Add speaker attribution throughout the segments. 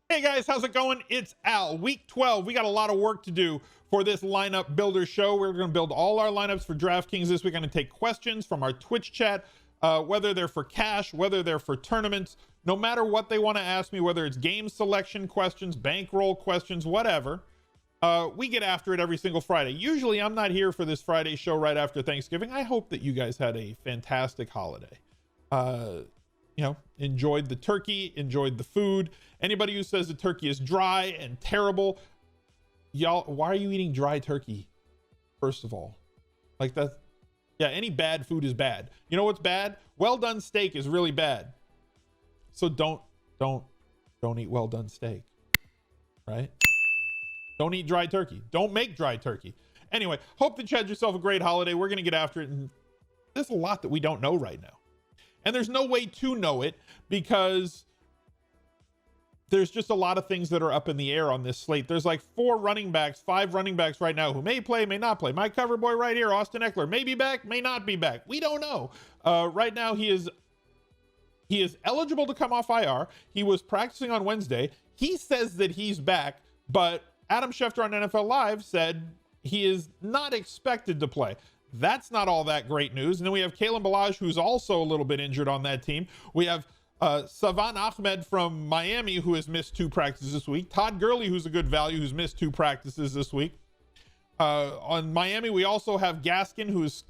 Speaker 1: Hey guys, how's it going? It's Al. Week 12. We got a lot of work to do for this lineup builder show. We're going to build all our lineups for DraftKings this week. We're going to take questions from our Twitch chat, whether they're for cash, whether they're for tournaments, no matter what they want to ask me, whether it's game selection questions, bankroll questions, whatever. We get after it every single Friday. Usually I'm not here for this Friday show right after Thanksgiving. I hope that you guys had a fantastic holiday. Enjoyed the turkey, enjoyed the food. Anybody who says the turkey is dry and terrible, y'all, why are you eating dry turkey? First of all, like that. Yeah, any bad food is bad. You know what's bad? Well done steak is really bad. So don't eat well done steak, right? Don't eat dry turkey. Don't make dry turkey. Anyway, hope that you had yourself a great holiday. We're going to get after it. And there's a lot that we don't know right now. And there's no way to know it because there's just a lot of things that are up in the air on this slate. There's like 5 running backs right now who may play, may not play. My cover boy right here, Austin Eckler, may be back, may not be back. We don't know. Right now, he is eligible to come off IR. He was practicing on Wednesday. He says that he's back, but Adam Schefter on NFL Live said he is not expected to play. That's not all that great news. And then we have Kalen Ballage, who's also a little bit injured on that team. We have Savan Ahmed from Miami, who has missed 2 practices this week. Todd Gurley, who's a good value, who's missed 2 practices this week. On Miami, we also have Gaskin, who's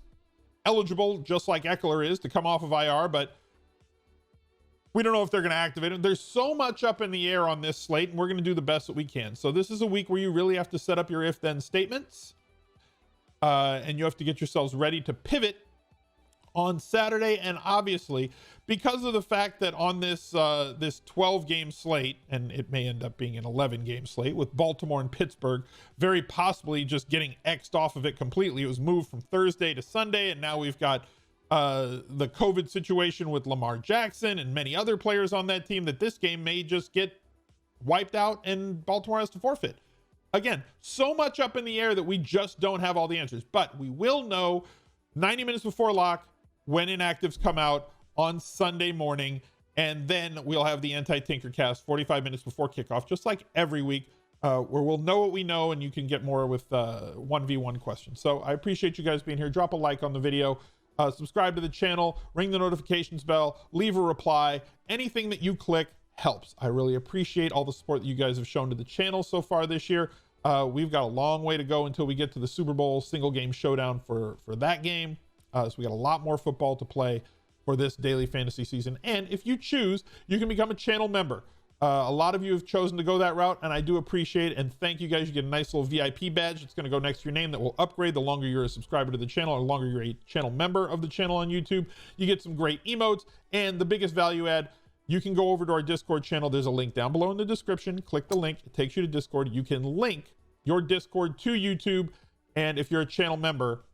Speaker 1: eligible, just like Eckler is, to come off of IR, but we don't know if they're going to activate him. There's so much up in the air on this slate, and we're going to do the best that we can. So this is a week where you really have to set up your if-then statements. And you have to get yourselves ready to pivot on Saturday. And obviously, because of the fact that on this 12-game slate, and it may end up being an 11-game slate with Baltimore and Pittsburgh, very possibly just getting X'd off of it completely. It was moved from Thursday to Sunday, and now we've got the COVID situation with Lamar Jackson and many other players on that team, that this game may just get wiped out and Baltimore has to forfeit. Again, so much up in the air that we just don't have all the answers, but we will know 90 minutes before lock when inactives come out on Sunday morning, and then we'll have the Anti-Tinkercast 45 minutes before kickoff, just like every week, where we'll know what we know and you can get more with 1v1 questions. So I appreciate you guys being here. Drop a like on the video, subscribe to the channel, ring the notifications bell, leave a reply. Anything that you click helps. I really appreciate all the support that you guys have shown to the channel so far this year. We've got a long way to go until we get to the Super Bowl single game showdown for that game. So we got a lot more football to play for this daily fantasy season. And if you choose, you can become a channel member. A lot of you have chosen to go that route, and I do appreciate it. And thank you guys. You get a nice little VIP badge. It's going to go next to your name that will upgrade the longer you're a subscriber to the channel, or the longer you're a channel member of the channel on YouTube. You get some great emotes, and the biggest value add, you can go over to our Discord channel. There's a link down below in the description. Click the link. It takes you to Discord. You can link your Discord to YouTube. And if you're a channel member,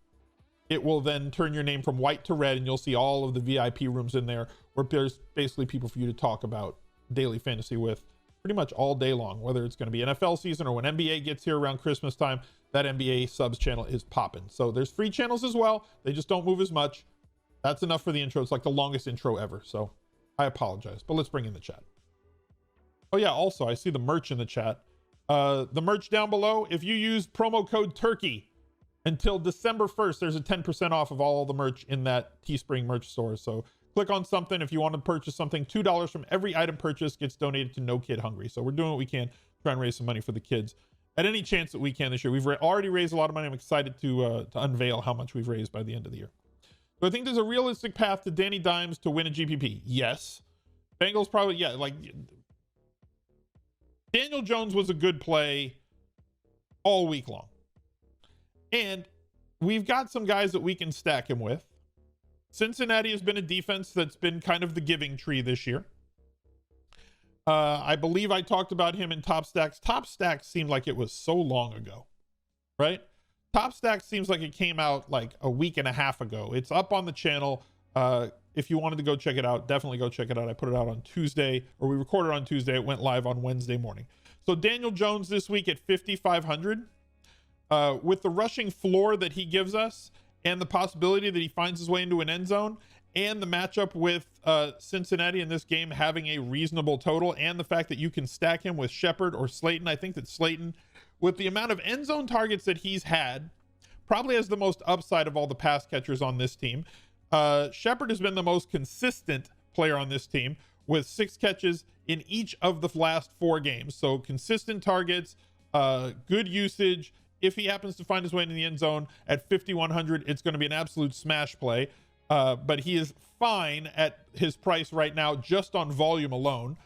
Speaker 1: it will then turn your name from white to red, and you'll see all of the VIP rooms in there where there's basically people for you to talk about daily fantasy with pretty much all day long, whether it's going to be NFL season or when NBA gets here around Christmas time. That NBA subs channel is popping. So there's free channels as well. They just don't move as much. That's enough for the intro. It's like the longest intro ever. So I apologize, but let's bring in the chat. Oh yeah, also I see the merch in the chat. The merch down below, if you use promo code TURKEY until December 1st, there's a 10% off of all the merch in that Teespring merch store. So click on something if you want to purchase something. $2 from every item purchased gets donated to No Kid Hungry. So we're doing what we can to try and raise some money for the kids at any chance that we can this year. We've already raised a lot of money. I'm excited to unveil how much we've raised by the end of the year. So I think there's a realistic path to Danny Dimes to win a GPP. Yes. Bengals probably, yeah, like Daniel Jones was a good play all week long. And we've got some guys that we can stack him with. Cincinnati has been a defense that's been kind of the giving tree this year. I believe I talked about him in Top Stacks. Top Stacks seemed like it was so long ago, right? Top Stacks seems like it came out like a week and a half ago. It's up on the channel. If you wanted to go check it out, definitely go check it out. I put it out on Tuesday, or we recorded on Tuesday. It went live on Wednesday morning. So Daniel Jones this week at 5,500. With the rushing floor that he gives us and the possibility that he finds his way into an end zone and the matchup with Cincinnati in this game having a reasonable total, and the fact that you can stack him with Shepard or Slayton. I think that Slayton, with the amount of end zone targets that he's had, probably has the most upside of all the pass catchers on this team. Shepard has been the most consistent player on this team with 6 catches in each of the last 4 games. So consistent targets, good usage. If he happens to find his way into the end zone at 5,100, it's going to be an absolute smash play. But he is fine at his price right now, just on volume alone.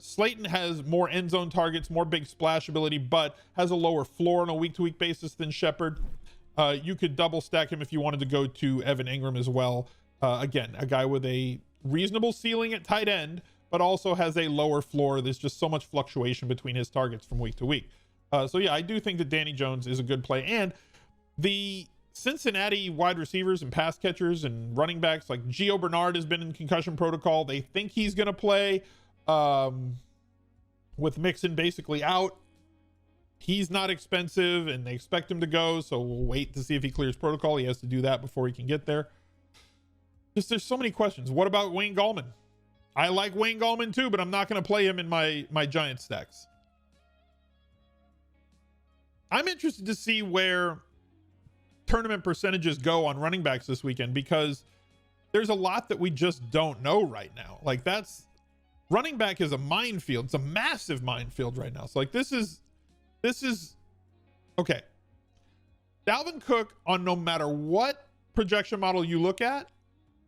Speaker 1: Slayton has more end zone targets, more big splash ability, but has a lower floor on a week-to-week basis than Shepard. You could double stack him if you wanted to go to Evan Engram as well. Again, a guy with a reasonable ceiling at tight end, but also has a lower floor. There's just so much fluctuation between his targets from week to week. So yeah, I do think that Danny Jones is a good play. And the Cincinnati wide receivers and pass catchers and running backs, like Gio Bernard has been in concussion protocol. They think he's going to play with Mixon basically out. He's not expensive and they expect him to go. So we'll wait to see if he clears protocol. He has to do that before he can get there. Just there's so many questions. What about Wayne Gallman? I like Wayne Gallman too, but I'm not going to play him in my Giant stacks. I'm interested to see where tournament percentages go on running backs this weekend, because there's a lot that we just don't know right now. Like, that's running back is a minefield. It's a massive minefield right now. So like this is okay. Dalvin Cook, on no matter what projection model you look at,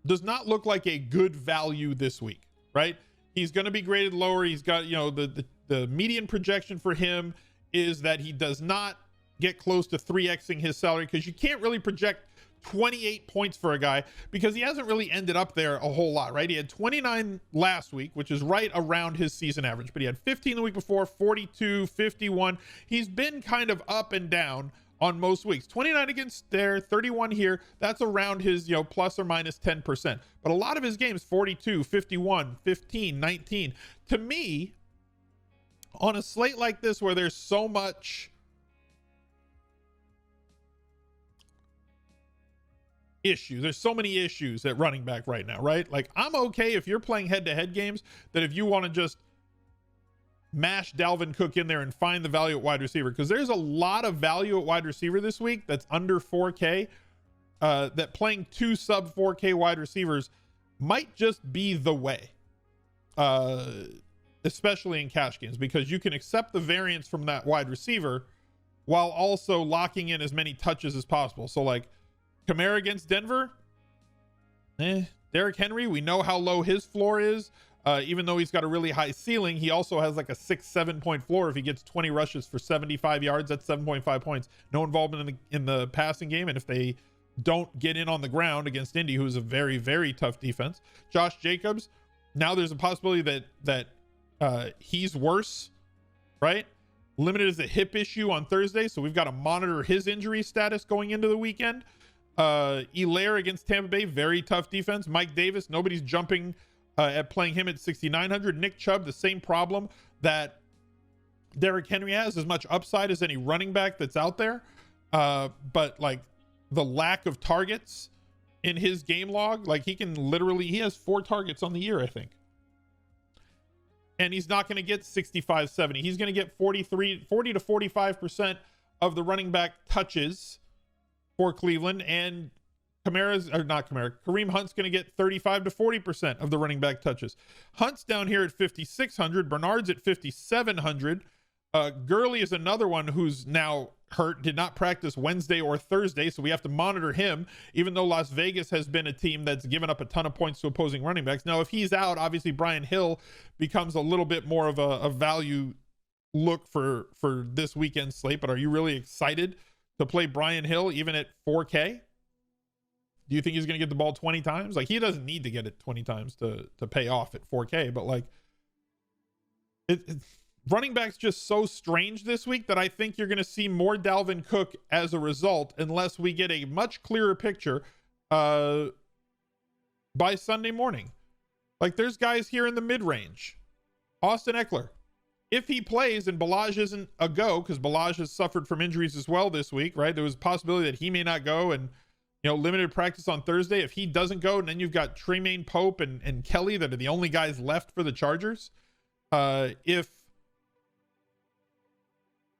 Speaker 1: does not look like a good value this week, right? He's going to be graded lower. He's got, you know, the median projection for him is that he does not get close to 3xing his salary, because you can't really project 28 points for a guy because he hasn't really ended up there a whole lot, right? He had 29 last week, which is right around his season average, but he had 15 the week before, 42, 51. He's been kind of up and down on most weeks. 29 against there, 31 here. That's around his, you know, plus or minus 10%. But a lot of his games, 42, 51, 15, 19. To me, on a slate like this where there's so much issues, there's so many issues at running back right now, right? Like, I'm okay if you're playing head-to-head games, that if you want to just mash Dalvin Cook in there and find the value at wide receiver, because there's a lot of value at wide receiver this week that's under 4K, that playing 2 sub 4K wide receivers might just be the way, especially in cash games, because you can accept the variance from that wide receiver while also locking in as many touches as possible. So like Kamara against Denver, Derrick Henry, we know how low his floor is. Even though he's got a really high ceiling, he also has like a 6-7 point floor. If he gets 20 rushes for 75 yards, that's 7.5 points. No involvement in the passing game. And if they don't get in on the ground against Indy, who's a very, very tough defense. Josh Jacobs, now there's a possibility that he's worse, right? Limited as a hip issue on Thursday, so we've got to monitor his injury status going into the weekend. Elaire against Tampa Bay, very tough defense. Mike Davis, nobody's jumping at playing him at 6,900. Nick Chubb, the same problem that Derrick Henry has, as much upside as any running back that's out there, but like the lack of targets in his game log, like he has 4 targets on the year, I think, and he's not going to get 65, 70. He's going to get 40 to 45% of the running back touches for Cleveland, and Kareem Hunt's going to get 35 to 40% of the running back touches. Hunt's down here at 5,600. Bernard's at 5,700. Gurley is another one who's now hurt, did not practice Wednesday or Thursday, so we have to monitor him, even though Las Vegas has been a team that's given up a ton of points to opposing running backs. Now, if he's out, obviously Brian Hill becomes a little bit more of a value look for this weekend slate, but are you really excited to play Brian Hill even at 4K? Do you think he's going to get the ball 20 times? Like, he doesn't need to get it 20 times to pay off at 4K, but like running back's just so strange this week that I think you're going to see more Dalvin Cook as a result, unless we get a much clearer picture by Sunday morning. Like, there's guys here in the mid-range. Austin Eckler, if he plays and Ballage isn't a go, because Ballage has suffered from injuries as well this week, right? There was a possibility that he may not go, and limited practice on Thursday. If he doesn't go, and then you've got Tremaine Pope and Kelly that are the only guys left for the Chargers. If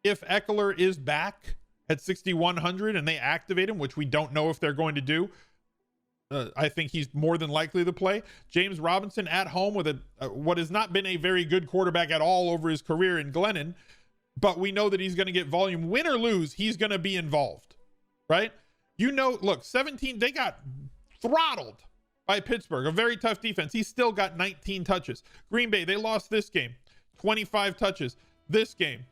Speaker 1: Eckler is back at 6,100 and they activate him, which we don't know if they're going to do, I think he's more than likely to play. James Robinson at home with what has not been a very good quarterback at all over his career in Glennon, but we know that he's going to get volume. Win or lose, he's going to be involved, right? Look, 17, they got throttled by Pittsburgh, a very tough defense. He still got 19 touches. Green Bay, they lost this game, 25 touches. This game,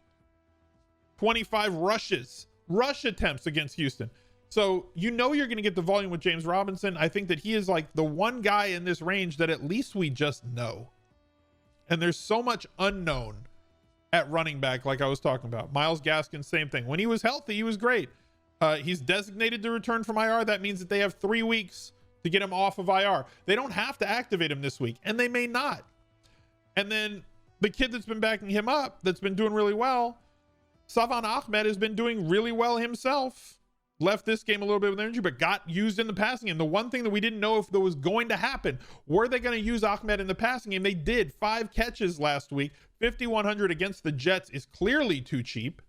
Speaker 1: 25 rush attempts against Houston. So you're going to get the volume with James Robinson. I think that he is like the one guy in this range that at least we just know. And there's so much unknown at running back, like I was talking about. Myles Gaskin, same thing. When he was healthy, he was great. He's designated to return from IR. That means that they have 3 weeks to get him off of IR. They don't have to activate him this week, and they may not. And then the kid that's been backing him up, that's been doing really well, Salvon Ahmed, has been doing really well himself. Left this game a little bit with energy, but got used in the passing game. The one thing that we didn't know if that was going to happen, were they going to use Ahmed in the passing game? They did. 5 catches last week. 5,100 against the Jets is clearly too cheap.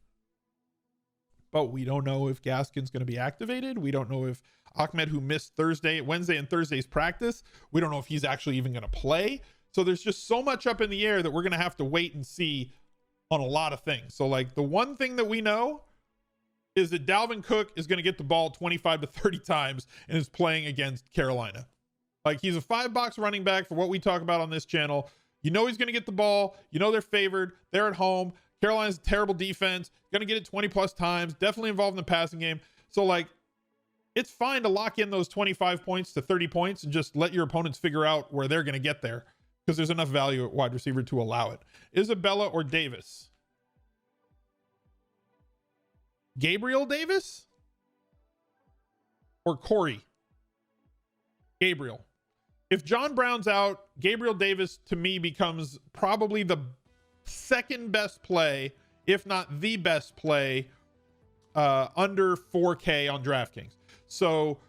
Speaker 1: But we don't know if Gaskin's going to be activated. We don't know if Ahmed, who missed Wednesday and Thursday's practice, we don't know if he's actually even going to play. So there's just so much up in the air that we're going to have to wait and see on a lot of things. So like the one thing that we know is that Dalvin Cook is going to get the ball 25 to 30 times and is playing against Carolina. Like, he's a 5-box running back for what we talk about on this channel. He's going to get the ball. They're favored. They're at home. Carolina's a terrible defense. Going to get it 20 plus times. Definitely involved in the passing game. So like, it's fine to lock in those 25 points to 30 points and just let your opponents figure out where they're going to get there, because there's enough value at wide receiver to allow it. Isabella or Davis? Gabriel Davis or Corey? Gabriel. If John Brown's out, Gabriel Davis to me becomes probably the second best play, if not the best play, under 4K on DraftKings. So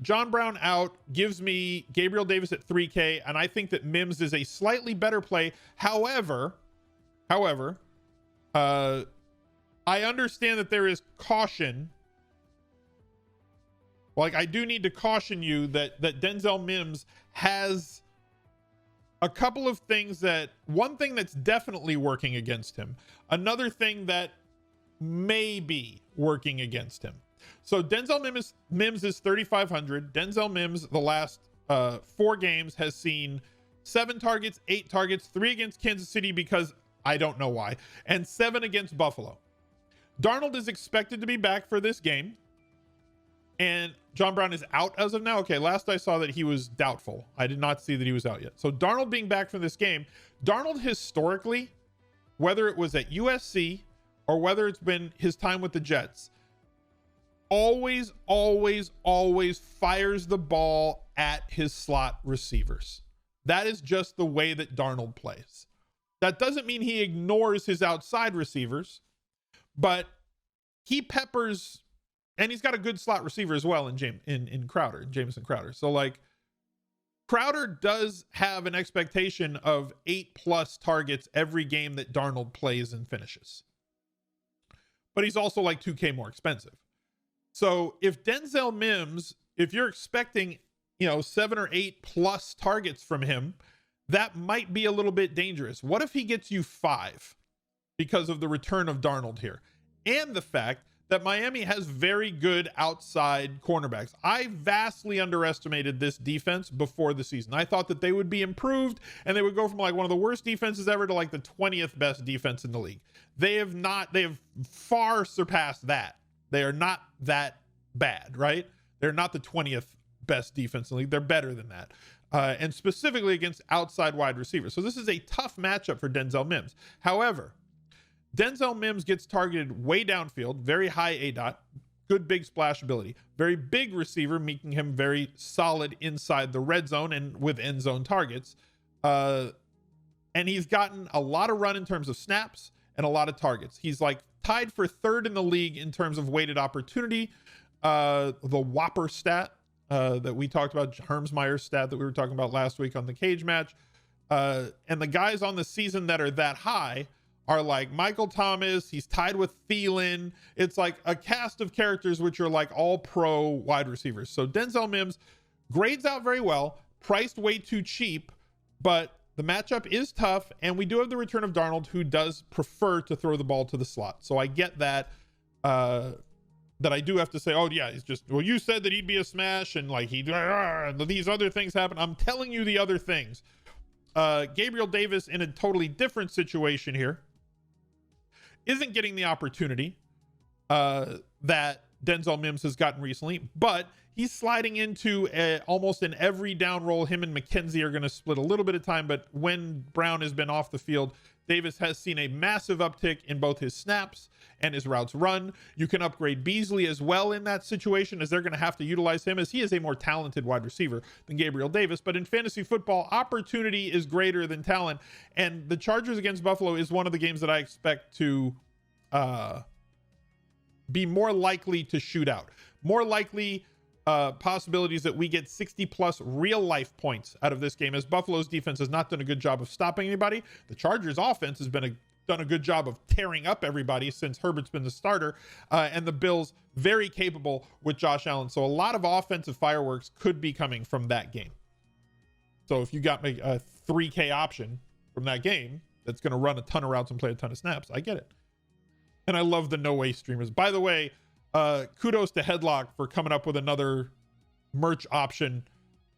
Speaker 1: John Brown out gives me Gabriel Davis at 3K, and I think that MIMS is a slightly better play. However, I understand that there is caution. Like, I do need to caution you that Denzel Mims has a couple of things one thing that's definitely working against him. Another thing that may be working against him. So Denzel Mims is 3,500. Denzel Mims, the last 4 games, has seen 7 targets, 8 targets, 3 against Kansas City because I don't know why, and 7 against Buffalo. Darnold is expected to be back for this game, and John Brown is out as of now. Okay, last I saw that he was doubtful. I did not see that he was out yet. So Darnold being back for this game, Darnold historically, whether it was at USC or whether it's been his time with the Jets, always fires the ball at his slot receivers. That is just the way that Darnold plays. That doesn't mean he ignores his outside receivers, but he peppers, and he's got a good slot receiver as well in Jamison Crowder. So like, Crowder does have an expectation of 8+ targets every game that Darnold plays and finishes. But he's also like 2K more expensive. So if Denzel Mims, if you're expecting, 7 or 8+ targets from him, that might be a little bit dangerous. What if he gets you 5? Because of the return of Darnold here, and the fact that Miami has very good outside cornerbacks. I vastly underestimated this defense before the season. I thought that they would be improved and they would go from like one of the worst defenses ever to like the 20th best defense in the league. They have far surpassed that. They are not that bad, right? They're not the 20th best defense in the league. They're better than that. And specifically against outside wide receivers. So this is a tough matchup for Denzel Mims. However, Denzel Mims gets targeted way downfield, very high ADOT, good big splash ability, very big receiver, making him very solid inside the red zone and with end zone targets. And he's gotten a lot of run in terms of snaps and a lot of targets. He's like tied for 3rd in the league in terms of weighted opportunity. the Whopper stat that we talked about, Hermsmeyer's stat that we were talking about last week on the cage match. And the guys on the season that are that high are like Michael Thomas. He's tied with Thielen. It's like a cast of characters which are like all pro wide receivers. So Denzel Mims grades out very well, priced way too cheap, but the matchup is tough, and we do have the return of Darnold, who does prefer to throw the ball to the slot. So I get that, that I do have to say, oh yeah, he's just, well, you said that he'd be a smash, and like these other things happen. I'm telling you the other things. Gabriel Davis in a totally different situation here isn't getting the opportunity that Denzel Mims has gotten recently, but he's sliding into almost in every down roll. Him and McKenzie are going to split a little bit of time, but when Brown has been off the field, Davis has seen a massive uptick in both his snaps and his routes run. You can upgrade Beasley as well in that situation, as they're going to have to utilize him, as he is a more talented wide receiver than Gabriel Davis. But in fantasy football, opportunity is greater than talent, and the Chargers against Buffalo is one of the games that I expect to be more likely to shoot out. More likely possibilities that we get 60 plus real life points out of this game, as Buffalo's defense has not done a good job of stopping anybody. The Chargers offense has done a good job of tearing up everybody since Herbert's been the starter, and the Bills very capable with Josh Allen. So a lot of offensive fireworks could be coming from that game. So if you got a 3K option from that game that's going to run a ton of routes and play a ton of snaps, I get it. And I love the no way streamers. By the way, kudos to Headlock for coming up with another merch option.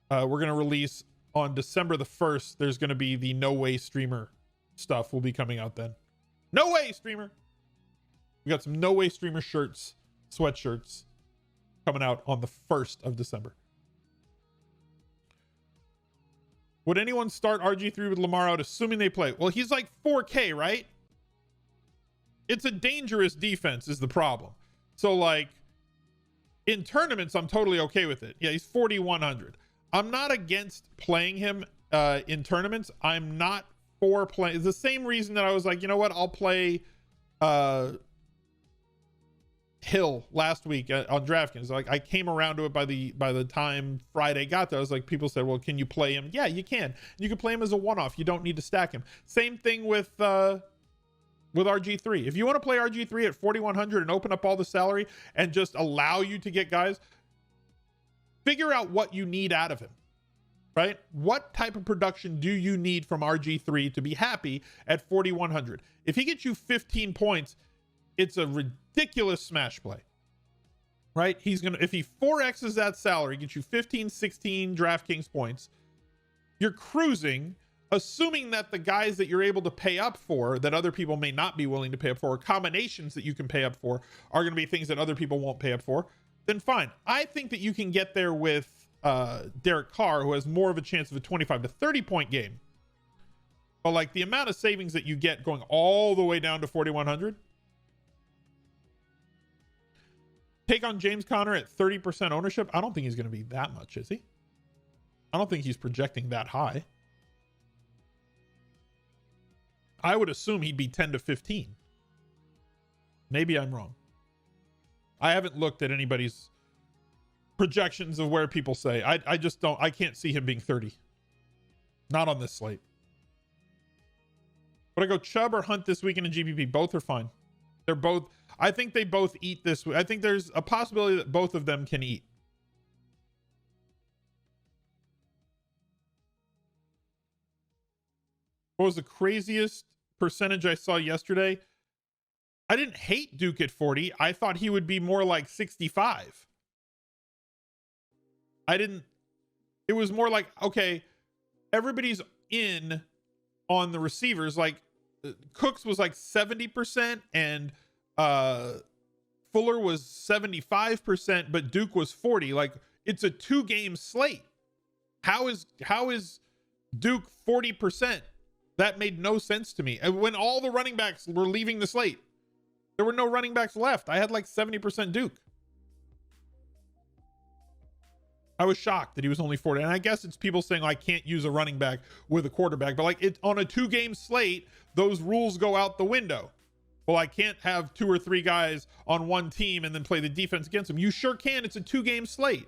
Speaker 1: We're going to release on December the 1st. There's going to be the no way streamer stuff will be coming out then. No way streamer. We got some no way streamer shirts, sweatshirts coming out on the 1st of December. Would anyone start RG3 with Lamar out, assuming they play? Well, he's like 4K, right? It's a dangerous defense is the problem. So like in tournaments, I'm totally okay with it. Yeah, he's 4,100. I'm not against playing him in tournaments. I'm not for playing. It's the same reason that I was like, you know what? I'll play Hill last week on DraftKings. Like I came around to it by the time Friday got there. I was like, people said, well, can you play him? Yeah, you can. You can play him as a one-off. You don't need to stack him. Same thing with RG3. If you want to play RG3 at 4,100 and open up all the salary and just allow you to get guys, figure out what you need out of him, right? What type of production do you need from RG3 to be happy at 4,100? If he gets you 15 points, it's a ridiculous smash play, right? If he 4Xs that salary, gets you 15, 16 DraftKings points, you're cruising, assuming that the guys that you're able to pay up for that other people may not be willing to pay up for, or combinations that you can pay up for are going to be things that other people won't pay up for, then fine. I think that you can get there with Derek Carr, who has more of a chance of a 25 to 30 point game. But like the amount of savings that you get going all the way down to 4,100. Take on James Conner at 30% ownership. I don't think he's going to be that much, is he? I don't think he's projecting that high. I would assume he'd be 10 to 15. Maybe I'm wrong. I haven't looked at anybody's projections of where people say. I can't see him being 30. Not on this slate. Would I go Chubb or Hunt this weekend in GPP? Both are fine. They're both, I think they both eat this week. I think there's a possibility that both of them can eat. What was the craziest percentage I saw yesterday? I didn't hate Duke at 40. I thought he would be more like 65. It was more like, okay, everybody's in on the receivers. Like Cooks was like 70% and Fuller was 75%, but Duke was 40. Like it's a 2-game slate. How is Duke 40%? That made no sense to me. And when all the running backs were leaving the slate, there were no running backs left. I had like 70% Duke. I was shocked that he was only 40. And I guess it's people saying, I can't use a running back with a quarterback. But like on a 2-game slate, those rules go out the window. Well, I can't have 2 or 3 guys on one team and then play the defense against them. You sure can. It's a 2-game slate.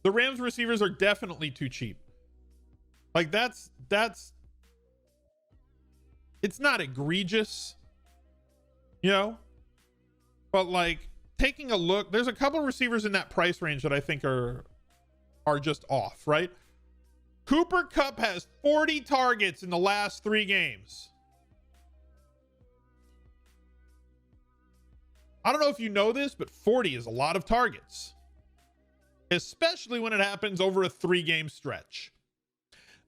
Speaker 1: The Rams receivers are definitely too cheap. Like that's it's not egregious, you know, but like taking a look, there's a couple of receivers in that price range that I think are just off, right? Cooper Kupp has 40 targets in the last 3 games. I don't know if you know this, but 40 is a lot of targets, especially when it happens over a 3-game stretch.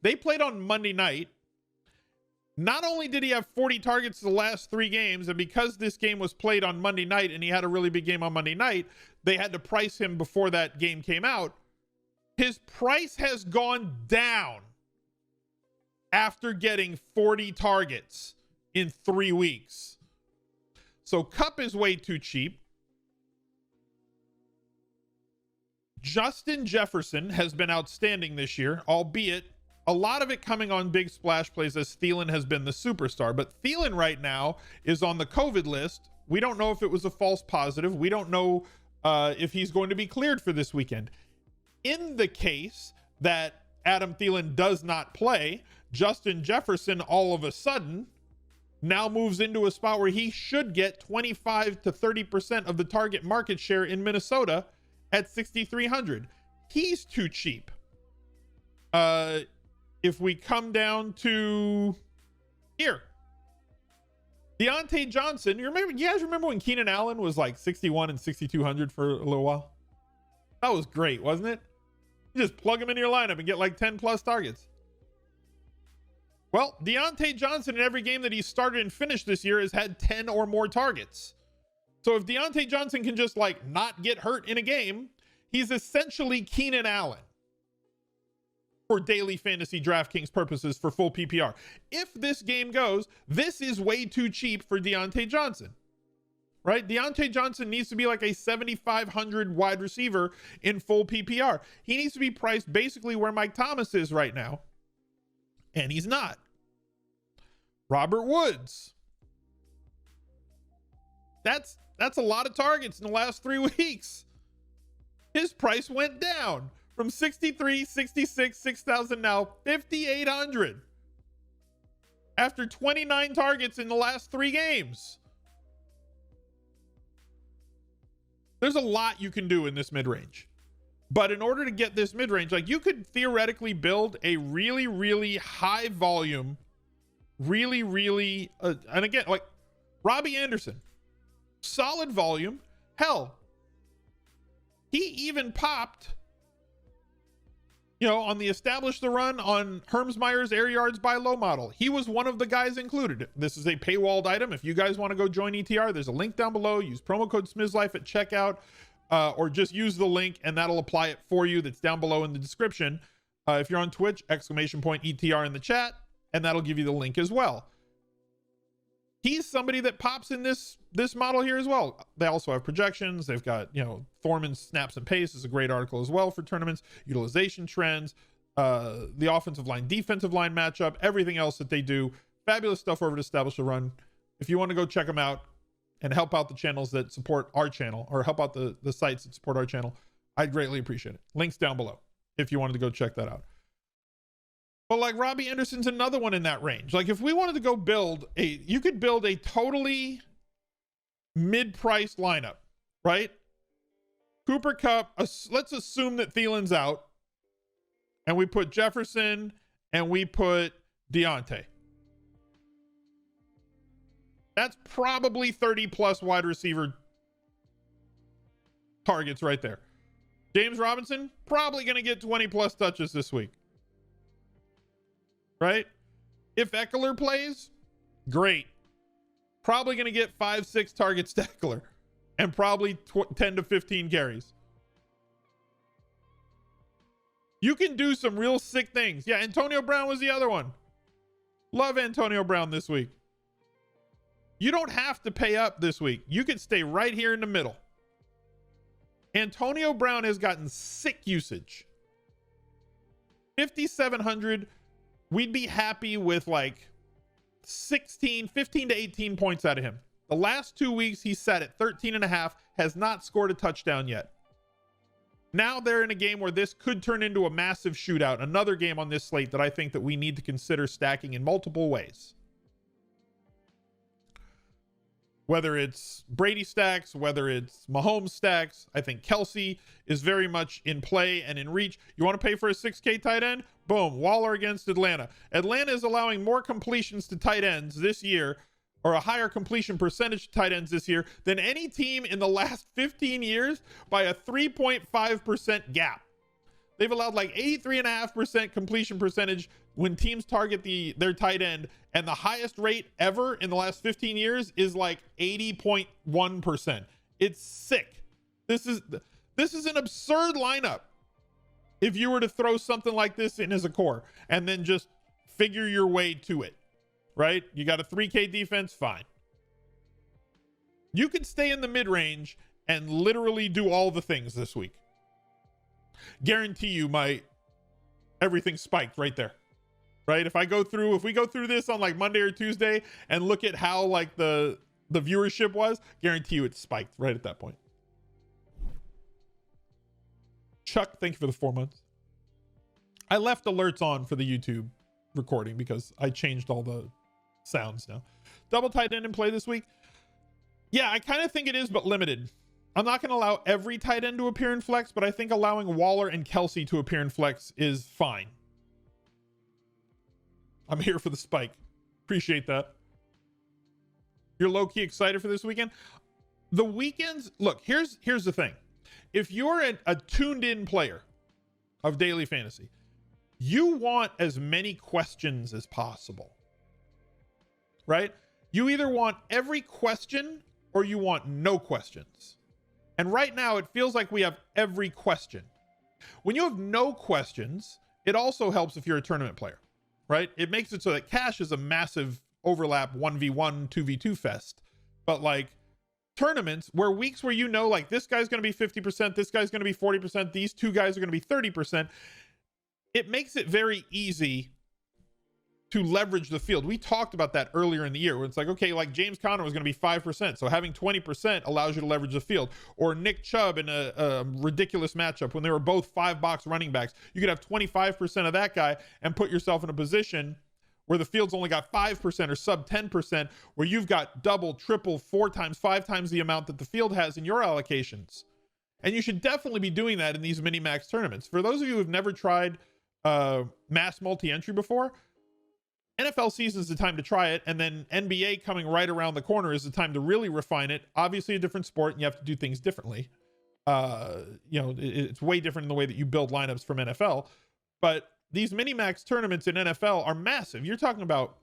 Speaker 1: They played on Monday night. Not only did he have 40 targets the last 3 games, and because this game was played on Monday night and he had a really big game on Monday night, they had to price him before that game came out. His price has gone down after getting 40 targets in 3 weeks. So Kupp is way too cheap. Justin Jefferson has been outstanding this year, albeit a lot of it coming on big splash plays as Thielen has been the superstar. But Thielen right now is on the COVID list. We don't know if it was a false positive. We don't know if he's going to be cleared for this weekend. In the case that Adam Thielen does not play, Justin Jefferson all of a sudden now moves into a spot where he should get 25 to 30% of the target market share in Minnesota at 6,300. He's too cheap. If we come down to here, Deontay Johnson, you guys remember when Keenan Allen was like 61 and 6,200 for a little while? That was great, wasn't it? You just plug him into your lineup and get like 10 plus targets. Well, Deontay Johnson in every game that he started and finished this year has had 10 or more targets. So if Deontay Johnson can just like not get hurt in a game, he's essentially Keenan Allen for daily fantasy DraftKings purposes for full PPR. If this game goes, this is way too cheap for Deontay Johnson. Right? Deontay Johnson needs to be like a 7,500 wide receiver in full PPR. He needs to be priced basically where Mike Thomas is right now. And he's not. Robert Woods. That's a lot of targets in the last 3 weeks. His price went down from 63, 66, 6,000, now 5,800. After 29 targets in the last 3 games. There's a lot you can do in this mid-range. But in order to get this mid-range, like you could theoretically build a really, really high volume, really, and again, like Robbie Anderson, solid volume. Hell, he even popped, you know, on the Establish the Run on Hermsmeyer's Air Yards by Low model. He was one of the guys included. This is a paywalled item. If you guys want to go join ETR, there's a link down below. Use promo code SMIZLIFE at checkout, or just use the link and that'll apply it for you. That's down below in the description. If you're on Twitch, !ETR in the chat, and that'll give you the link as well. He's somebody that pops in this model here as well. They also have projections. They've got, you know, Thorman's Snaps and Pace is a great article as well for tournaments, utilization trends, the offensive line, defensive line matchup, everything else that they do. Fabulous stuff over to Establish the Run. If you want to go check them out and help out the channels that support our channel, or help out the sites that support our channel, I'd greatly appreciate it. Links down below if you wanted to go check that out. But like Robbie Anderson's another one in that range. Like if we wanted to go you could build a totally mid-priced lineup, right? Cooper Kupp, let's assume that Thielen's out, and we put Jefferson and we put Deontay. That's probably 30 plus wide receiver targets right there. James Robinson, probably going to get 20 plus touches this week. Right? If Eckler plays, great. Probably going to get 5-6 targets to Eckler and probably 10 to 15 carries. You can do some real sick things. Yeah, Antonio Brown was the other one. Love Antonio Brown this week. You don't have to pay up this week. You can stay right here in the middle. Antonio Brown has gotten sick usage. 5,700 we'd be happy with like 15 to 18 points out of him. The last 2 weeks he's sat at 13.5, has not scored a touchdown yet. Now they're in a game where this could turn into a massive shootout. Another game on this slate that I think that we need to consider stacking in multiple ways. Whether it's Brady stacks, whether it's Mahomes stacks, I think Kelsey is very much in play and in reach. You want to pay for a 6K tight end? Boom, Waller against Atlanta. Atlanta is allowing more completions to tight ends this year, or a higher completion percentage to tight ends this year than any team in the last 15 years by a 3.5% gap. They've allowed like 83.5% completion percentage when teams target their tight end, and the highest rate ever in the last 15 years is like 80.1%. It's sick. This is an absurd lineup. If you were to throw something like this in as a core and then just figure your way to it, right? You got a 3K defense, fine. You could stay in the mid-range and literally do all the things this week. Guarantee you everything spiked right there, right? If we go through this on like Monday or Tuesday and look at how like the viewership was, guarantee you it spiked right at that point. Chuck, thank you for the 4 months. I left alerts on for the YouTube recording because I changed all the sounds now. Double tight end in play this week. Yeah, I kind of think it is, but limited. I'm not going to allow every tight end to appear in flex, but I think allowing Waller and Kelsey to appear in flex is fine. I'm here for the spike. Appreciate that. You're low-key excited for this weekend? The weekends, look, here's the thing. If you're a tuned-in player of daily fantasy, you want as many questions as possible, right? You either want every question or you want no questions. And right now it feels like we have every question. When you have no questions, it also helps if you're a tournament player, right? It makes it so that cash is a massive overlap 1v1, 2v2 fest. But like tournaments where weeks where you know like this guy's going to be 50%, this guy's going to be 40%, these two guys are going to be 30%, it makes it very easy to leverage the field. We talked about that earlier in the year where it's like, okay, like James Conner was going to be 5%. So having 20% allows you to leverage the field. Or Nick Chubb in a ridiculous matchup when they were both 5-box running backs. You could have 25% of that guy and put yourself in a position where the field's only got 5% or sub 10%, where you've got double, triple, 4 times, 5 times the amount that the field has in your allocations. And you should definitely be doing that in these mini-max tournaments. For those of you who've never tried mass multi-entry before, NFL season is the time to try it, and then NBA coming right around the corner is the time to really refine it. Obviously a different sport, and you have to do things differently. It's way different in the way that you build lineups from NFL, but these mini-max tournaments in NFL are massive. You're talking about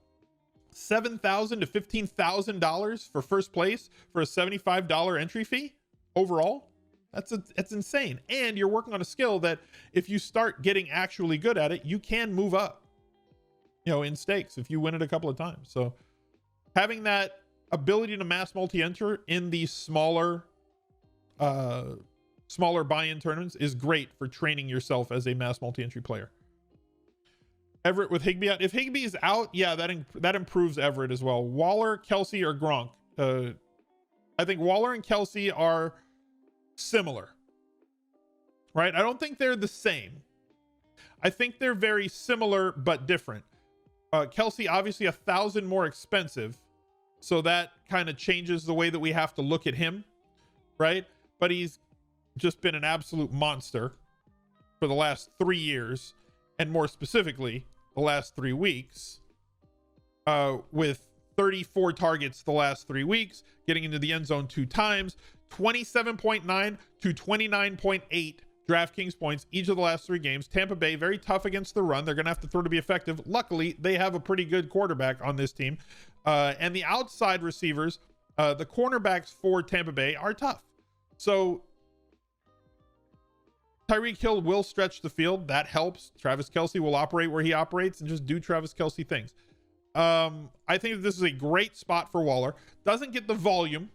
Speaker 1: $7,000 to $15,000 for first place for a $75 entry fee overall. That's insane. And you're working on a skill that if you start getting actually good at it, you can move up, in stakes if you win it a couple of times. So having that ability to mass multi-enter in these smaller buy-in tournaments is great for training yourself as a mass multi-entry player. Everett with Higbee out. If Higbee is out, yeah, that improves Everett as well. Waller, Kelsey, or Gronk. I think Waller and Kelsey are similar, right? I don't think they're the same. I think they're very similar but different. Kelsey obviously 1,000 more expensive, so that kind of changes the way that we have to look at him, right? But he's just been an absolute monster for the last 3 years, and more specifically the last 3 weeks, with 34 targets the last 3 weeks, getting into the end zone 2 times, 27.9 to 29.8 DraftKings points each of the last 3 games. Tampa Bay, very tough against the run. They're going to have to throw to be effective. Luckily, they have a pretty good quarterback on this team. And the outside receivers, the cornerbacks for Tampa Bay are tough. So Tyreek Hill will stretch the field. That helps. Travis Kelce will operate where he operates and just do Travis Kelce things. I think that this is a great spot for Waller. Doesn't get the volume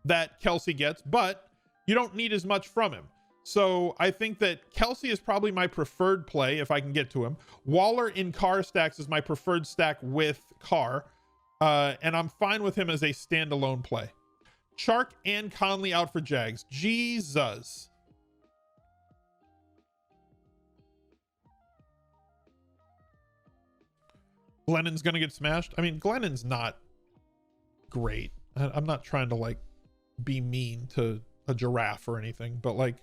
Speaker 1: that Kelce gets, but you don't need as much from him. So I think that Kelsey is probably my preferred play if I can get to him. Waller in Carr stacks is my preferred stack with Carr. And I'm fine with him as a standalone play. Chark and Conley out for Jags. Jesus. Glennon's going to get smashed. I mean, Glennon's not great. I'm not trying to like be mean to a giraffe or anything, but like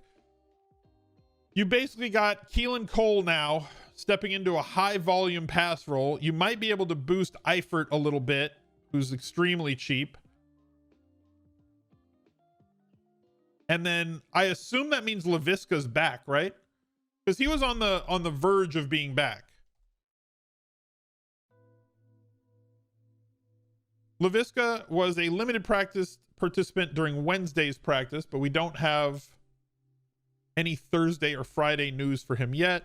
Speaker 1: you basically got Keelan Cole now stepping into a high volume pass roll. You might be able to boost Eifert a little bit, who's extremely cheap. And then I assume that means Laviska's back, right? Because he was on the verge of being back. Laviska was a limited practice participant during Wednesday's practice, but we don't have any Thursday or Friday news for him yet.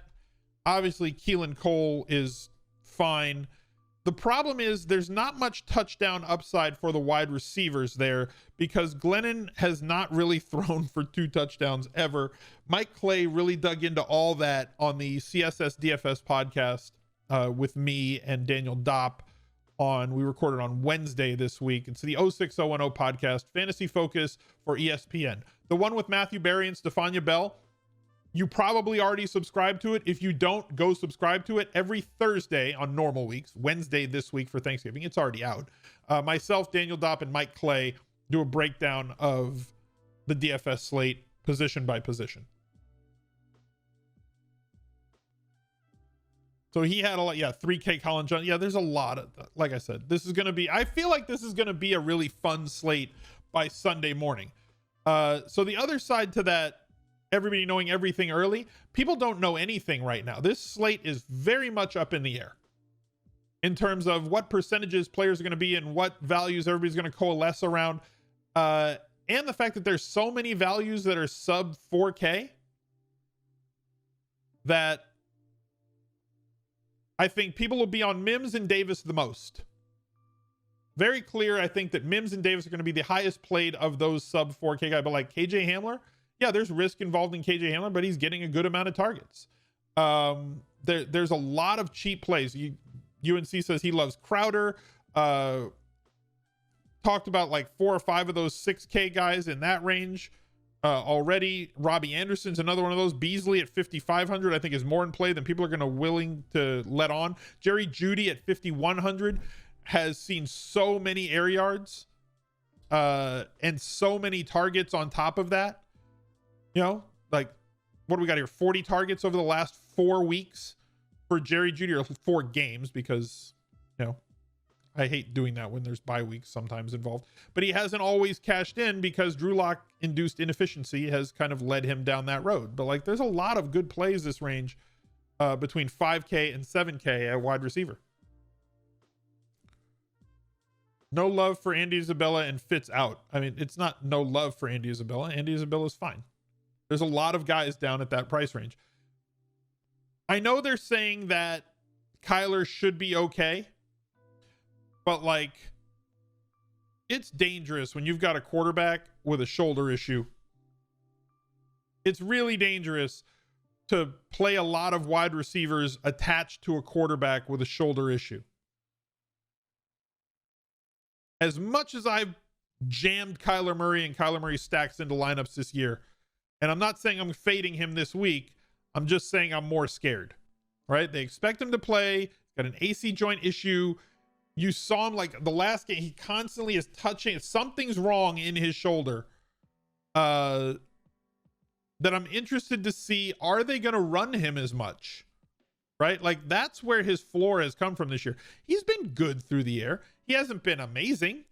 Speaker 1: Obviously, Keelan Cole is fine. The problem is there's not much touchdown upside for the wide receivers there because Glennon has not really thrown for 2 touchdowns ever. Mike Clay really dug into all that on the CSS DFS podcast with me and Daniel Dopp. We recorded on Wednesday this week. It's the 06010 podcast, Fantasy Focus for ESPN. The one with Matthew Berry and Stephania Bell. You probably already subscribed to it. If you don't, go subscribe to it every Thursday on normal weeks. Wednesday this week for Thanksgiving. It's already out. Myself, Daniel Dopp, and Mike Clay do a breakdown of the DFS slate position by position. So he had a lot, 3K Colin Johnson. Yeah, there's a lot of, like I said, I feel like this is going to be a really fun slate by Sunday morning. So the other side to that, everybody knowing everything early, people don't know anything right now. This slate is very much up in the air in terms of what percentages players are going to be and what values everybody's going to coalesce around. And the fact that there's so many values that are sub 4K that I think people will be on MIMS and Davis the most. Very clear, I think that MIMS and Davis are going to be the highest played of those sub 4K guys. But like KJ Hamler, yeah, there's risk involved in KJ Hamler, but he's getting a good amount of targets. There's a lot of cheap plays. UNC says he loves Crowder. Talked about like 4 or 5 of those 6K guys in that range already. Robbie Anderson's another one of those. Beasley at 5,500 I think is more in play than people are going to willing to let on. Jerry Jeudy at 5,100 has seen so many air yards and so many targets on top of that. You know, like what do we got here? 40 targets over the last 4 weeks for Jerry Jeudy, or 4 games, because, you know, I hate doing that when there's bye weeks sometimes involved. But he hasn't always cashed in because Drew Lock induced inefficiency has kind of led him down that road. But like, there's a lot of good plays this range between 5K and 7K at wide receiver. No love for Andy Isabella and Fitz out. I mean, it's not no love for Andy Isabella. Andy Isabella's fine. There's a lot of guys down at that price range. I know they're saying that Kyler should be okay, but like, it's dangerous when you've got a quarterback with a shoulder issue. It's really dangerous to play a lot of wide receivers attached to a quarterback with a shoulder issue. As much as I've jammed Kyler Murray and Kyler Murray stacks into lineups this year, and I'm not saying I'm fading him this week, I'm just saying I'm more scared, right? They expect him to play, got an AC joint issue. You saw him like the last game, he constantly is touching, something's wrong in his shoulder. That I'm interested to see, are they going to run him as much? Right? Like, that's where his floor has come from this year. He's been good through the air. He hasn't been amazing.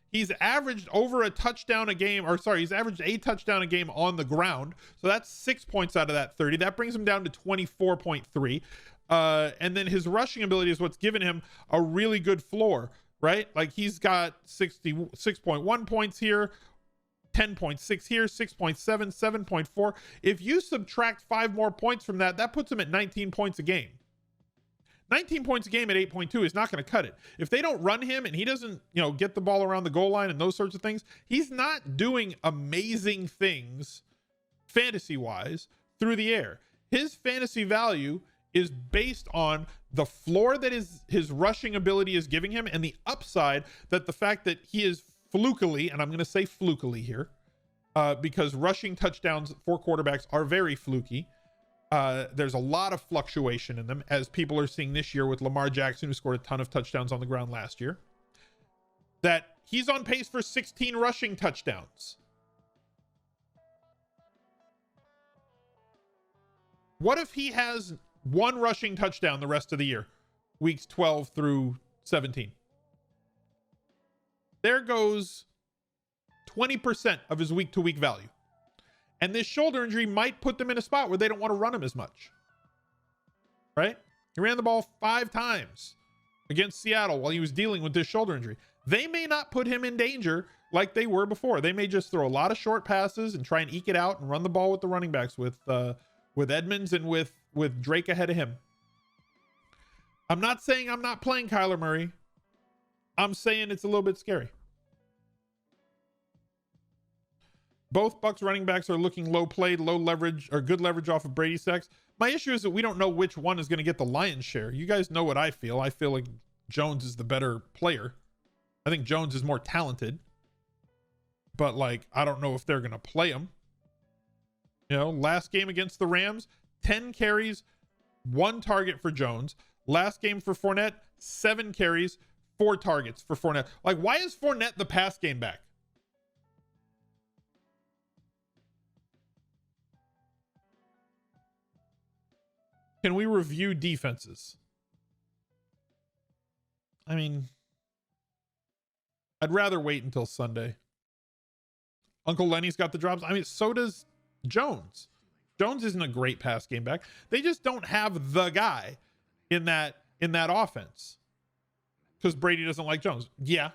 Speaker 1: He's averaged over a touchdown a game, or sorry, he's averaged a touchdown a game on the ground. So that's 6 points out of that 30. That brings him down to 24.3. And then his rushing ability is what's given him a really good floor, right? Like, he's got 66.1 points here, 10.6 here, 6.7, 7.4. If you subtract 5 more points from that, that puts him at 19 points a game. 19 points a game at 8.2 is not going to cut it. If they don't run him and he doesn't, you know, get the ball around the goal line and those sorts of things, he's not doing amazing things fantasy wise through the air. His fantasy value is based on the floor that his rushing ability is giving him, and the upside that the fact that he is flukily, and I'm going to say flukily here, because rushing touchdowns for quarterbacks are very fluky. There's a lot of fluctuation in them, as people are seeing this year with Lamar Jackson, who scored a ton of touchdowns on the ground last year. That he's on pace for 16 rushing touchdowns. What if he has one rushing touchdown the rest of the year, weeks 12 through 17? There goes 20% of his week-to-week value. And this shoulder injury might put them in a spot where they don't want to run him as much. Right? He ran the ball 5 times against Seattle while he was dealing with this shoulder injury. They may not put him in danger like they were before. They may just throw a lot of short passes and try and eke it out and run the ball with the running backs, with Edmonds and with Drake ahead of him. I'm not saying I'm not playing Kyler Murray. I'm saying it's a little bit scary. Both Bucs running backs are looking low played, low leverage, or good leverage off of Brady sacks. My issue is that we don't know which one is going to get the lion's share. You guys know what I feel. I feel like Jones is the better player. I think Jones is more talented. But, like, I don't know if they're going to play him. You know, last game against the Rams, 10 carries, 1 target for Jones. Last game for Fournette, 7 carries, 4 targets for Fournette. Like, why is Fournette the pass game back? Can we review defenses? I mean, I'd rather wait until Sunday. Uncle Lenny's got the drops. I mean, so does Jones. Jones isn't a great pass game back. They just don't have the guy in that offense because Brady doesn't like Jones. Yeah.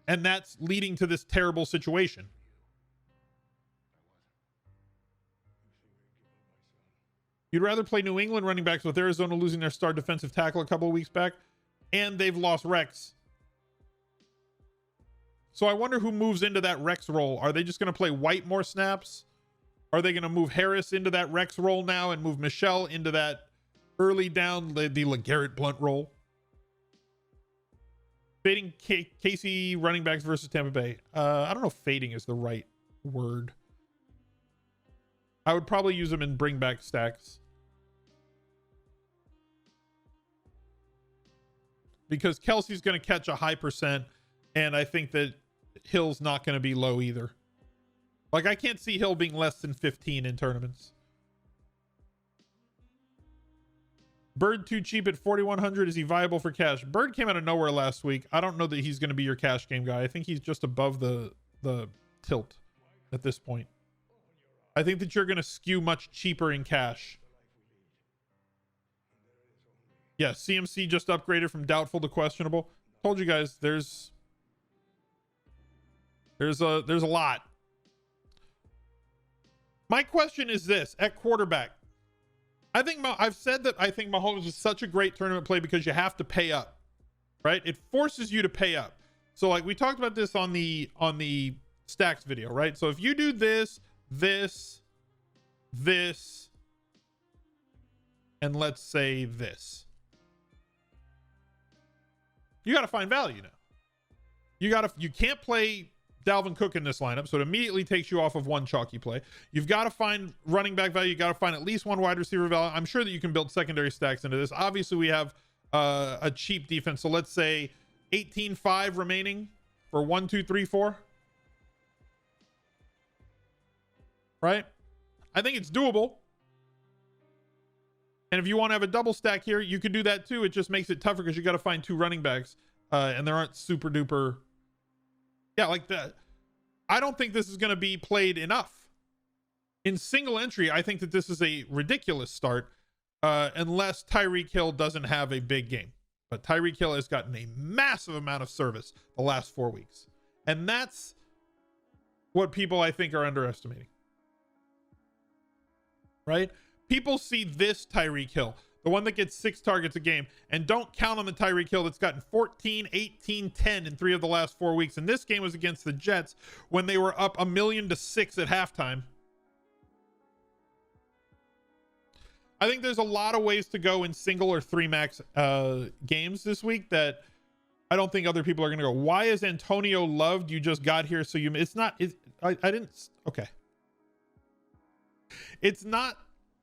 Speaker 1: And that's leading to this terrible situation. You'd rather play New England running backs with Arizona losing their star defensive tackle a couple of weeks back, and they've lost Rex. So I wonder who moves into that Rex role. Are they just going to play White more snaps? Are they going to move Harris into that Rex role now and move Michelle into that early down, the LeGarrette Blount role? Fading Casey running backs versus Tampa Bay. I don't know if fading is the right word. I would probably use them in bring back stacks. Because Kelsey's going to catch a high percent, and I think that Hill's not going to be low either. Like, I can't see Hill being less than 15 in tournaments. Bird too cheap at 4,100. Is he viable for cash? Bird came out of nowhere last week. I don't know that he's going to be your cash game guy. I think he's just above the tilt at this point. I think that you're going to skew much cheaper in cash. Yeah, CMC just upgraded from doubtful to questionable. Told you guys, there's a lot. My question is this: at quarterback, I've said that I think Mahomes is such a great tournament play because you have to pay up, right? It forces you to pay up. So, like, we talked about this on the stacks video, right? So if you do this, and let's say this, you got to find value now. You can't play Dalvin Cook in this lineup, so it immediately takes you off of one chalky play. You've got to find running back value. You got to find at least one wide receiver value. I'm sure that you can build secondary stacks into this. Obviously, we have a cheap defense, so let's say 18.5 remaining for 1, 2, 3, 4. Right? I think it's doable. And if you want to have a double stack here, you could do that too. It just makes it tougher because you got to find 2 running backs, and there aren't super duper. Yeah, like that. I don't think this is going to be played enough. In single entry, I think that this is a ridiculous start, unless Tyreek Hill doesn't have a big game. But Tyreek Hill has gotten a massive amount of service the last 4 weeks. And that's what people, I think, are underestimating. Right? People see this Tyreek Hill. The one that gets 6 targets a game. And don't count on the Tyreek Hill that's gotten 14, 18, 10 in 3 of the last 4 weeks. And this game was against the Jets when they were up 1,000,000 to 6 at halftime. I think there's a lot of ways to go in single or 3 max games this week that I don't think other people are going to go. Why is Antonio loved? You just got here, so you... It's not... I didn't... Okay. It's not...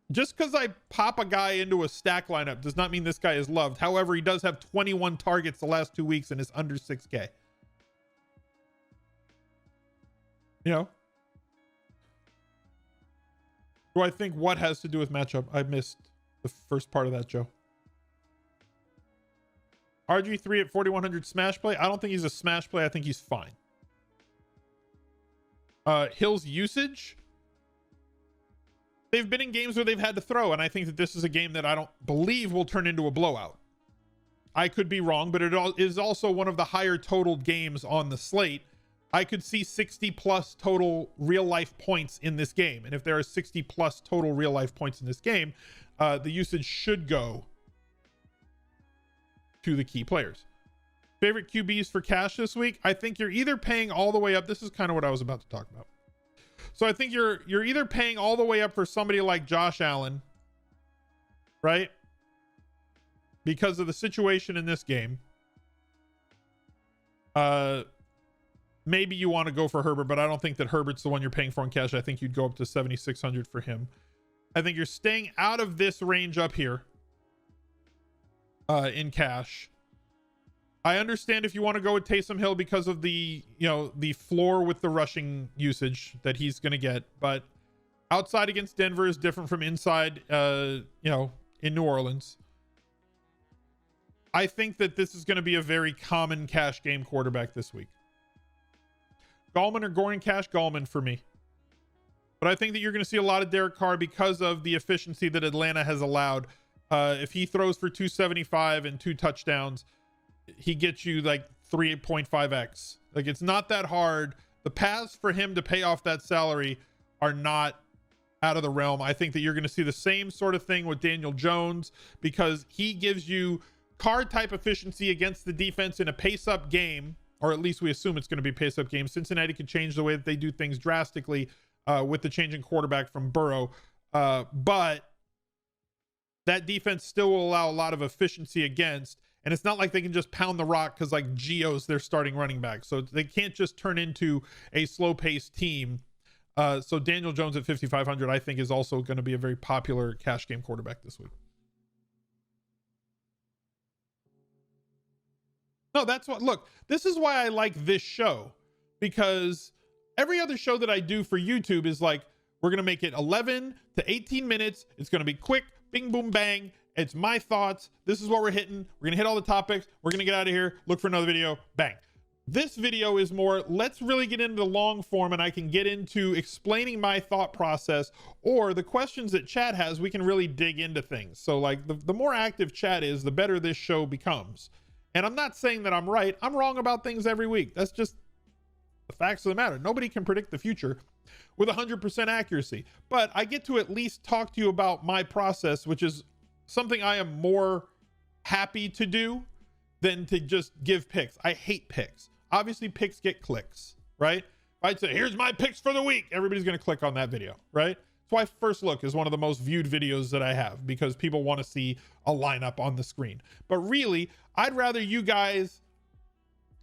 Speaker 1: Just because I pop a guy into a stack lineup does not mean this guy is loved. However, he does have 21 targets the last 2 weeks and is under 6K. You know? Do I think what has to do with matchup? I missed the first part of that, Joe. RG3 at 4,100 smash play. I don't think he's a smash play. I think he's fine. Hill's usage. They've been in games where they've had to throw, and I think that this is a game that I don't believe will turn into a blowout. I could be wrong, but it is also one of the higher totaled games on the slate. I could see 60 plus total real life points in this game. And if there are 60 plus total real life points in this game, the usage should go to the key players. Favorite QBs for cash this week? I think you're either paying all the way up. This is kind of what I was about to talk about. So I think you're either paying all the way up for somebody like Josh Allen, right? Because of the situation in this game. Maybe you want to go for Herbert, but I don't think that Herbert's the one you're paying for in cash. I think you'd go up to 7,600 for him. I think you're staying out of this range up here in cash. I understand if you want to go with Taysom Hill because of the, you know, the floor with the rushing usage that he's going to get, but outside against Denver is different from inside, you know, in New Orleans. I think that this is going to be a very common cash game quarterback this week. Gallman or Goring cash? Gallman for me. But I think that you're going to see a lot of Derek Carr because of the efficiency that Atlanta has allowed. If he throws for 275 and 2 touchdowns, he gets you like 3.5x. Like, it's not that hard. The paths for him to pay off that salary are not out of the realm. I think that you're going to see the same sort of thing with Daniel Jones because he gives you card type efficiency against the defense in a pace up game, or at least we assume it's going to be a pace up game. Cincinnati could change the way that they do things drastically with the changing quarterback from Burrow. But that defense still will allow a lot of efficiency against, and it's not like they can just pound the rock because like Gio's their starting running back. So they can't just turn into a slow paced team. So Daniel Jones at 5,500, I think, is also going to be a very popular cash game quarterback this week. No, that's what, look, this is why I like this show, because every other show that I do for YouTube is like, we're going to make it 11 to 18 minutes. It's going to be quick, bing, boom, bang. It's my thoughts. This is what we're hitting. We're going to hit all the topics. We're going to get out of here. Look for another video. Bang. This video is more, let's really get into the long form, and I can get into explaining my thought process, or the questions that chat has, we can really dig into things. So like the more active chat is, the better this show becomes. And I'm not saying that I'm right. I'm wrong about things every week. That's just the facts of the matter. Nobody can predict the future with 100% accuracy, but I get to at least talk to you about my process, which is something I am more happy to do than to just give picks. I hate picks. Obviously picks get clicks, right? If I'd say, here's my picks for the week, everybody's going to click on that video, right? That's why First Look is one of the most viewed videos that I have, because people want to see a lineup on the screen. But really, I'd rather you guys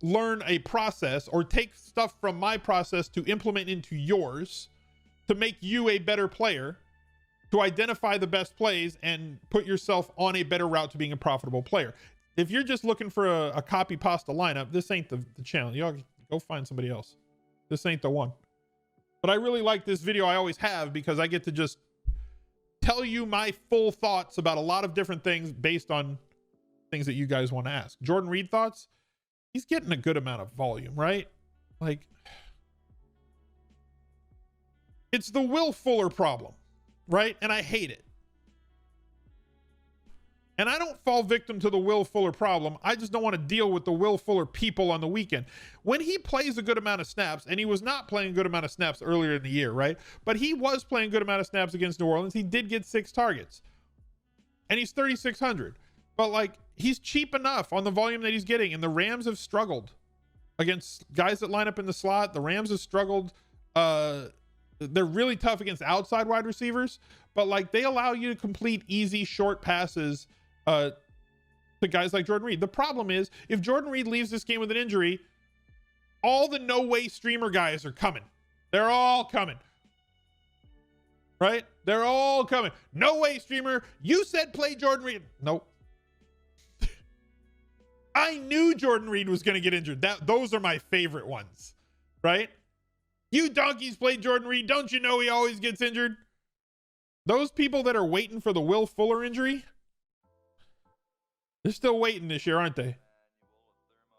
Speaker 1: learn a process or take stuff from my process to implement into yours to make you a better player, to identify the best plays and put yourself on a better route to being a profitable player. If you're just looking for a copy pasta lineup, this ain't the channel. Y'all go find somebody else. This ain't the one. But I really like this video. I always have, because I get to just tell you my full thoughts about a lot of different things based on things that you guys want to ask. Jordan Reed thoughts? He's getting a good amount of volume, right? Like, it's the Will Fuller problem, right? And I hate it. And I don't fall victim to the Will Fuller problem. I just don't want to deal with the Will Fuller people on the weekend. When he plays a good amount of snaps, and he was not playing a good amount of snaps earlier in the year, right? But he was playing a good amount of snaps against New Orleans. He did get 6 targets. and he's 3,600. But like, he's cheap enough on the volume that he's getting, and the Rams have struggled against guys that line up in the slot. The Rams have struggled. They're really tough against outside wide receivers, but like, they allow you to complete easy short passes to guys like Jordan Reed. The problem is, if Jordan Reed leaves this game with an injury, all the no way streamer guys are coming. They're all coming. Right? They're all coming. No way streamer. You said play Jordan Reed. Nope. I knew Jordan Reed was going to get injured. Those are my favorite ones. Right? You donkeys played Jordan Reed. Don't you know he always gets injured? Those people that are waiting for the Will Fuller injury, they're still waiting this year, aren't they?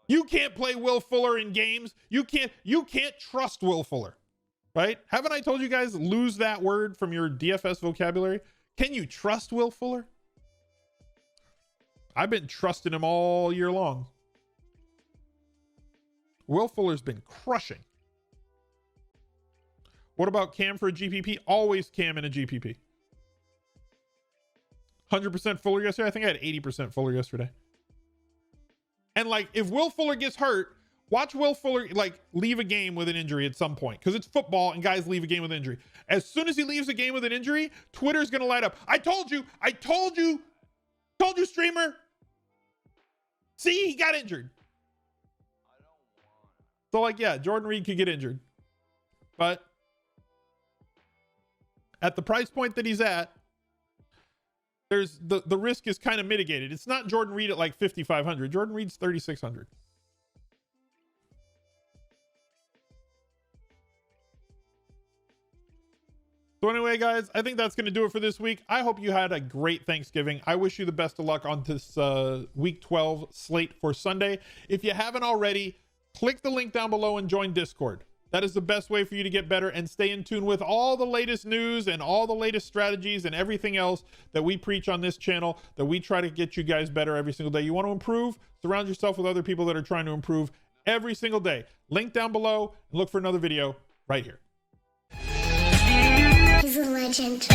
Speaker 1: You can't play Will Fuller in games. You can't trust Will Fuller, right? Haven't I told you guys, lose that word from your DFS vocabulary? Can you trust Will Fuller? I've been trusting him all year long. Will Fuller's been crushing. What about Cam for a GPP? Always Cam in a GPP. 100% Fuller yesterday. I think I had 80% Fuller yesterday. And like, if Will Fuller gets hurt, watch Will Fuller like leave a game with an injury at some point, because it's football and guys leave a game with an injury. As soon as he leaves a game with an injury, Twitter's gonna light up. I told you, streamer. See, he got injured. So like, yeah, Jordan Reed could get injured, but at the price point that he's at, there's the risk is kind of mitigated. It's not Jordan Reed at like 5,500. Jordan Reed's 3,600. So anyway, guys, I think that's going to do it for this week. I hope you had a great Thanksgiving. I wish you the best of luck on this week 12 slate for Sunday. If you haven't already, click the link down below and join Discord. That is the best way for you to get better and stay in tune with all the latest news and all the latest strategies and everything else that we preach on this channel, that we try to get you guys better every single day. You want to improve? Surround yourself with other people that are trying to improve every single day. Link down below and look for another video right here.
Speaker 2: He's a legend.